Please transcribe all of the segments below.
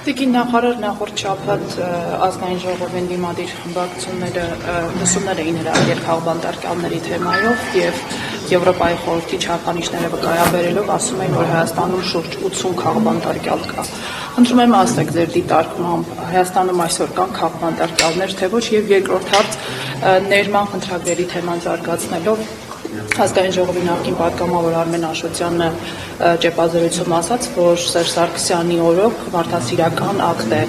Տիկին նախարար նախորդ շաբաթ ազգային ժողովի դիմադիր խմբակցությունները լսումներ էին հրավիրել քաղբանտարկյալների թեմայով եւ Եվրոպայի խորհրդի չափանիշները վկայաբերելով ասում էին, որ Հայաստանում շուրջ 80 քաղբանտարկյալ կա։ Խնդրում եմ ասեք ձեր դիտարկմամբ Հայաստանում այսօր կան քաղբանտարկյալներ, թե ոչ, եւ երկրորդ հարց ներման խնդրագրերի թեման զարգացնելով ազգային ժողովի նախկին պատգամավոր Արմեն Աշոտյանը ճեպազրույցում ասաց, որ Սերժ Սարգսյանի օրոք մարդասիրական ակտ է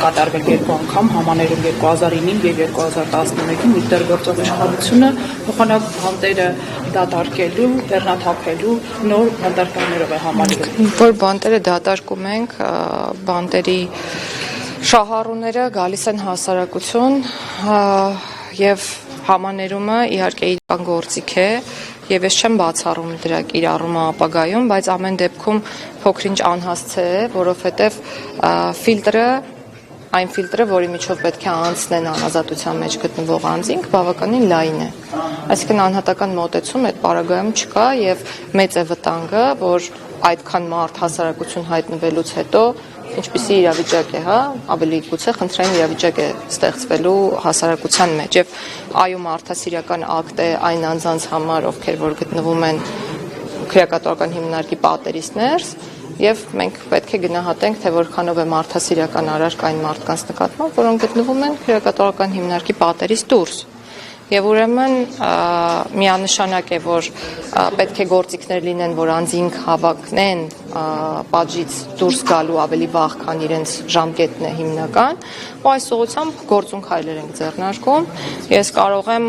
կատարվել երկու անգամ համաներում 2009-ին եւ 2011-ին, մինչդեռ գործող իշխանությունը փոխանակ բանտերը դատարկելու, բեռնաթափելու նոր բանտարկներով է համալիրում։ Որ բանտերը դատարկում ենք, բանտերի շահառուները գալիս են հասարակություն եւ համաներումը իհարկե իրական գործիք է եւ ես չեմ բացառում դրա կիրառումը ապագայում, բայց ամեն դեպքում փոքրինչ անհասցե է, որովհետեւ այն ֆիլտրը, որի միջով պետք է անցնեն անազատության մեջ գտնվող անձինք, բավականին լայն է։ Այսինքն անհատական մոտեցում այդ պարագայում չկա եւ մեծ է վտանգը, որ այդքան մարդ հասարակություն հայտնվելուց հետո ինչպիսի իրավիճակ է, ավելի գուցե խնդրային իրավիճակ է ստեղծվելու հասարակության մեջ եւ այո մարդասիրական ակտ է այն անձանց համար, ովքեր որ գտնվում են քրեակատորական հիմնարկի պատերից ներս եւ մենք պետք է գնահատենք, թե որքանով է մարդասիրական արարք այն մարդկանց նկատմամբ, որոնք գտնվում են քրեակատորական հիմնարկի պատերից դուրս։ Եվ ուրեմն միանշանակ է, որ պետք է գործիքներ լինեն, որ անձինք հավակնեն պատժից դուրս գալու ավելի վաղ, քան իրենց ժամկետն է հիմնական, ու այս ուղղությամբ գործուն քայլեր ենք ձեռնարկում։ Ես կարող եմ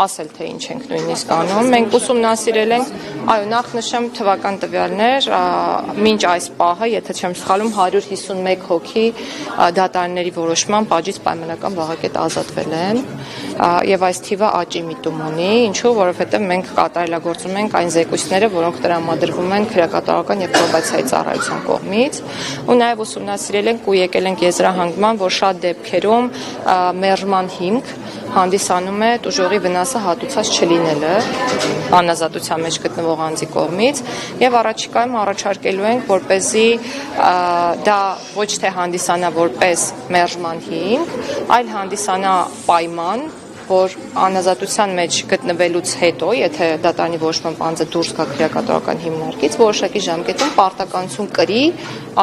ասել, թե ինչ ենք նույնիսկ անում։ Մենք ուսումնասիրել ենք, այո, նախ նշեմ թվական տվյալներ, մինչ այս պահը, եթե չեմ սխալվում, 151 հոգի դատարանների որոշմամբ պատժից պայմանական վաղակետ ազատվել են, եւ այս թիվը աճի միտում ունի, ինչու, որովհետեւ մենք կատարելագործում ենք այն զեկույցները, որոնք տրամադրվում են քրեակատորական եւ պրոբացիայի ծառայության կողմից, ու նաեւ ուսումնասիրել ենք ու եկել ենք եզրահանգման, որ շատ դեպքերում մերժման հիմք հանդիսանում է տուժողի վնասը հատուցած չլինելը անազատության մեջ գտնվող անձի կողմից եւ առաջիկայում առաջարկելու ենք, որպեսզի դա ոչ թե հանդիսանա որպես մերժման հիմք, այլ հանդիսանա պայման, որ անազատության մեջ գտնվելուց հետո, եթե դատարանի որոշմամբ անձը դուրս գա քրեակատորական հիմնարկից, որոշակի ժամկետում պարտականություն կրի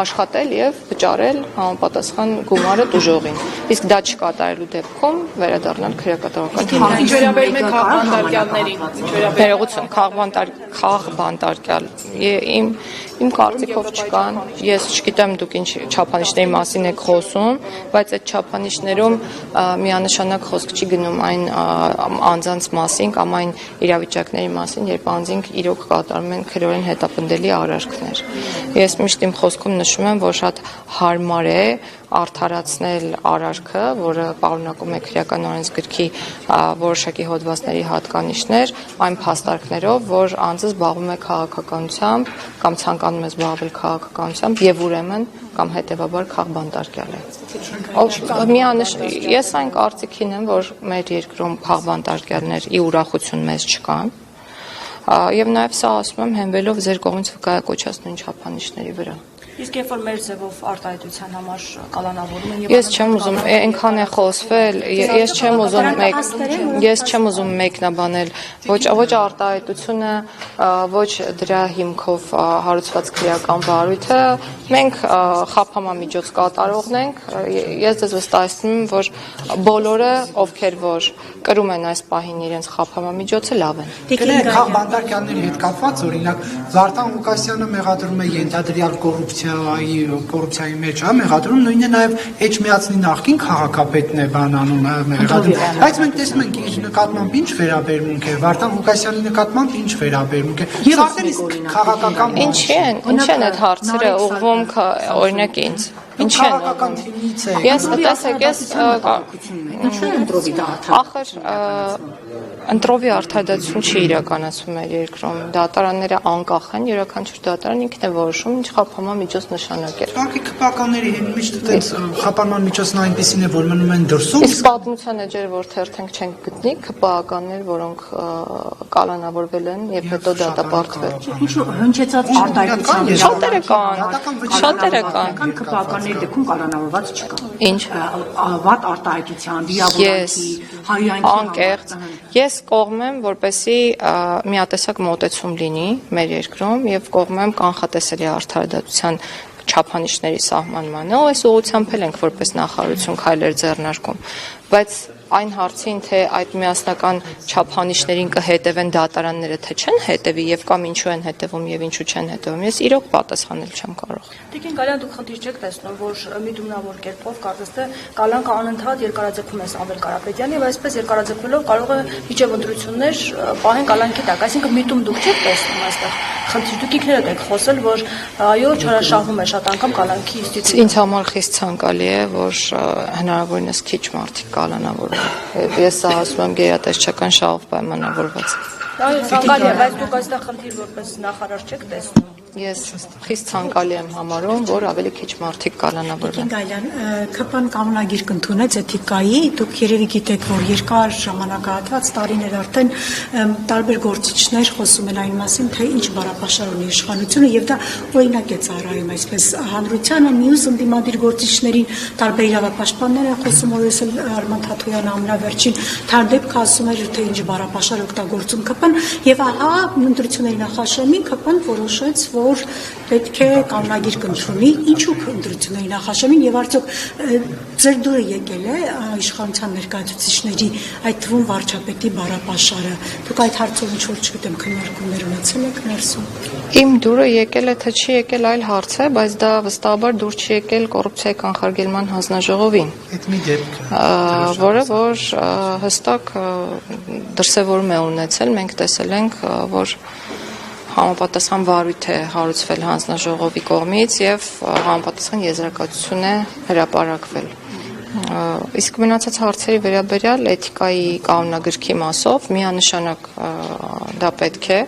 աշխատել եւ վճարել համապատասխան գումարը տուժողին։ Իսկ դա չկատարելու դեպքում վերադառնալ քրեակատորական հիմնարկին։ Ինչ վերաբերում է քաղբանտարկյալներին, ներողություն, քաղբանտարկյալ իմ կարծիքով չկան, ես չգիտեմ դուք ինչ չափանիշների մասին եք խոսում, բայց այդ չափանիշներում միանշանակ խոսք չի գնում այն անձանց մասին կամ այն իրավիճակների մասին, երբ անձինք իրոք կատարում են քրեորեն հետապնդելի արարքներ։ Ես միշտ իմ խոսքում նշում եմ, որ շատ հարմար է արդարացնել արարքը, որը պարունակում է քրեական օրենսգրքի որոշակի հոդվածների հատկանիշներ, այն փաստարկներով, որ անձը զբաղվում է քաղաքականությամբ կամ ցանկանում է զբաղվել քաղաքականությամբ եւ ուրեմն կամ հետեւաբար քաղբանտարկյալ է։ Ես այն կարծիքին եմ, որ մեր երկրում քաղբանտարկյալներ ի ուրախություն մեզ չկան, եւ նաեւ սա ասում եմ հենվելով ձեր կողմից վկայակոչած նույն չափանիշների վրա։ Իսկ երբ որ մեր ձևով արտահայտության համար կալանավորում են Ես չեմ ուզում, այնքան է խոսվել, ես չեմ ուզում մեկնաբանել ոչ արտահայտությունը, ոչ դրա հիմքով հարուցված քրեական վարույթը, մենք խափամամիջոց կատարողն ենք, ես ձեզ վստահեցնում եմ, որ բոլորը, ովքեր որ կրում են այս պահին իրենց խափամամիջոցը, լավ են։ Քաղբանտարկյալների հետ կապված, օրինակ, Զարթան Ղուկասյանը մեղադրում է ենթադրյալ կոռուպցիայի մեջ, մեղադրում նույնը նաև Էջմիածնի նախկին քաղաքապետն է բանանում մեղադրում, բայց մենք տեսնում ենք իր նկատմամբ ինչ վերաբերմունք է, Վարդան Ղուկասյանի նկատմամբ ինչ վերաբերմունք է, քաղաքական ինչ են այդ հարցերը ուղղվում օրինակ ինձ Ինչ են քաղաքական թիմից է։ Ես տեսեք, ես ինչու են դրովի դա ախր Ընտրովի արդարադատություն չի իրականացվում մեր երկրում։ Դատարանները անկախ են, յուրաքանչյուր դատարան ինքն է որոշում ինչ խափանման միջոց նշանակել։ Ուղղակի քպականների հետ միշտ այդ խափանման միջոցն այնպեսին է, որ մնում են դրսում։ Իսկ պատմության էջերը, որ թերթենք չենք գտնի, քպականներ, որոնք կալանավորվել են եւ հետո դատապարտվել։ Ինչու հնչեցած արտահայտության Շատերը կան։ քպականների դեպքում կալանավորված չկա։ Ինչ Վատ արտահայտության, դիաբոլիկի, հայրենիքի անկեղծ ես կողմ եմ, որպեսի միատեսակ մոտեցում լինի մեր երկրում եւ կողմ եմ կանխատեսելի արդարադատության չափանիշների սահմանմանը, այս ուղղությամբ ենք որպես նախարարություն քայլեր ձեռնարկում, բայց այն հարցին, թե այդ միասնական չափանիշներին կհետևեն դատարանները, թե չեն հետևի եւ կամ ինչու են հետևում եւ ինչու չեն հետևում, ես իրոք պատասխանել չեմ կարող։ Տիկին Գալյան, դուք խնդիր չեք տեսնում, որ միտումնավոր կերպով կարծես թե կալանքը անընդհատ երկարաձգում է Սամվել Կարապետյանի եւ այսպես երկարաձգվելով կարող է միջև ընտրություններ պահեն կալանքի տակ, այսինքն միտում դուք չեք տեսնում այստեղ խնդիր, դուք ինքներդ եք խոսել, որ այո, չարաշահվում է շատ անգամ կալանքի ինստիտուտը։ Ինձ համար խիստ ցանկալի է, որ հնարավորինս քիչ մարդիկ կալանավորվեն։ Ես ասում եմ գերատեսչական շահով պայմանավորված։ Այո, ցանկալի է, բայց դուք այստեղ խնդիր որպես նախարար չեք տեսնում։ Ես խիստ ցանկալի եմ համարում, որ ավելի քիչ մարդիկ կալանավորվեն։ Գալյան, ԿՊ-ն կանոնագիր կընդունեց էթիկայի, դուք երևի գիտեք, որ երկար ժամանակահատված տարիներ արդեն տարբեր գործիչներ խոսում են այն մասին, թե ինչ բարապաշար ունի իշխանությունը եւ դա օրինակ է ծառայում այսպես հանրությանը, մյուս ընդդիմադիր գործիչներին, տարբեր իրավապաշտպաններ են խոսում, որ այսօր Արման Թաթոյանը ամենավերջին թարդեպք ասում էր, թե ինչ բարապաշար օգտագործում ԿՊ-ն եւ ահա ընտրությունների նախաշեմին ԿՊ-ն որոշեց, որ պետք է կանոնագիր կընդունի, ինչու ընտրությունների նախաշեմին եւ արդյոք ձեր դուրը եկել է իշխանության ներկայացուցիչների, այդ թվում վարչապետի բարապաշարը։ Դուք այդ հարցով ինչ որ չգիտեմ քննարկումներ ունեցել եք ներսում։ Իմ դուրը եկել է, թե չի եկել այլ հարց է, բայց դա վստահաբար դուր չի եկել կոռուպցիայի կանխարգելման հանձնաժողովին։ Այդ մի դեպք, որը որ հստակ դրսևորում է ունեցել, մենք տեսել ենք, որ համապատասխան վարույթ է հարուցվել հանձնաժողովի կողմից եւ համապատասխան եզրակացություն է հրապարակվել։ Իսկ մնացած հարցերի վերաբերյալ էթիկայի կանոնագրքի մասով միանշանակ դա պետք է,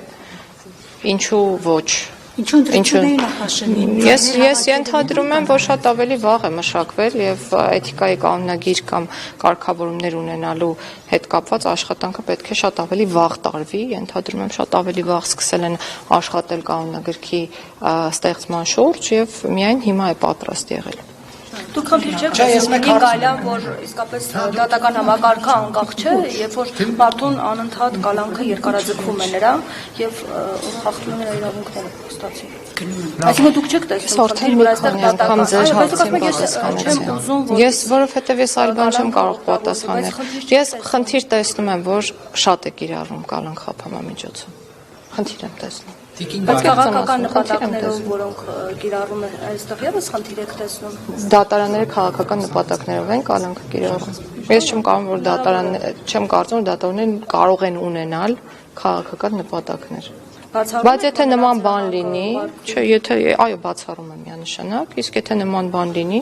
ինչու ոչ։ Ինչու ընտրությունների նախաշեմին։ Ես ենթադրում եմ, որ շատ ավելի վաղ է մշակվել եւ էթիկայի կանոնագիր կամ կարգավորումներ ունենալու հետ կապված աշխատանքը պետք է շատ ավելի վաղ տարվի, ենթադրում եմ շատ ավելի վաղ սկսել են աշխատել կանոնագրքի ստեղծման շուրջ եւ միայն հիմա է պատրաստ եղել։ Դուք խնդիր չեք տեսնում Գալյան, որ իսկապես դատական համակարգը անկախ չէ, երբ որ մարդուն անընդհատ կալանքը երկարաձգվում է նրան եւ խախտում է իրավունքները ստացի։ Այսինքն դուք չեք տեսնում խնդիր, որ այստեղ դատական ձեր հարցին պատասխանեցի։ Ես որովհետեւ ես այլ բան չեմ կարող պատասխանել։ Ես խնդիր տեսնում եմ, որ շատ է կիրառվում կալանք խափանման միջոցով։ Խնդիր եմ տեսնում։ Բայց քաղաքական նպատակներով, որոնք կիրառում են այստեղ եւս խնդիր եք տեսնում։ Դատարանները քաղաքական նպատակներով են կալանքը կիրառում։ Ես չեմ կարծում, որ դատարանները կարող են ունենալ քաղաքական նպատակներ։ Բայց եթե նման բան լինի, այո, բացառում եմ միանշանակ, իսկ եթե նման բան լինի,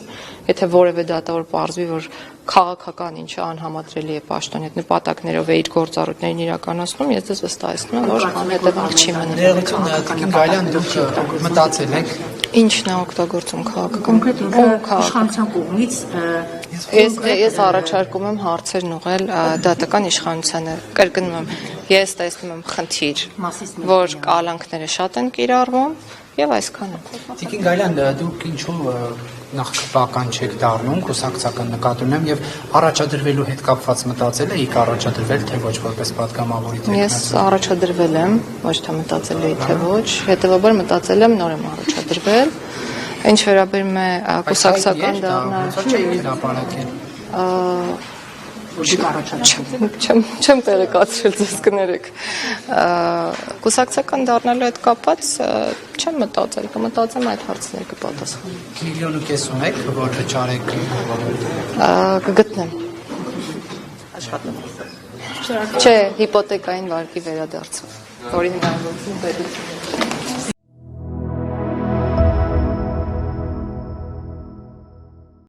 եթե որևէ դատավոր պարզվի, որ քաղաքական ինչը անհամատրելի է պաշտոնի հետ նպատակներով է իր գործառույթներն իրականացնում, ես դες վստահեցնում եմ, որ անհետևանք չի մնում։ Ներողություն, Գալյան, դուք մտածել եք Ինչն է օգտագործում քաղաքական իշխանության կողմից ես առաջարկում եմ հարցերն ուղղել դատական իշխանությանը, կրկնում եմ, ես տեսնում եմ խնդիր, որ կալանքները շատ են կիրառվում եւ այսքանը։ Տիկին Գալյան, դուք ինչու նախքպական չեք դառնում, կուսակցական նկատում եմ եւ առաջադրվելու հետ կապված մտածել եք առաջադրվել թե ոչ որպես պատգամավորի թե։ Ես առաջադրվել եմ, ոչ թե մտածել էի թե ոչ, հետեւաբար մտածել եմ նոր եմ առաջադրվել։ Ինչ վերաբերում է կուսակցական դառնալու, չեմ տեղեկացրել, ձեզ կներեք։ Կուսակցական դառնալու հետ կապված չեմ մտածել, կմտածեմ այդ հարցները կպատասխանեմ։ Միլիոն ու կես ունեք, որ վճարեք կգտնեմ։ Չէ, հիպոթեկային վարկի վերադարձով, որի հնարավորություն պետք է։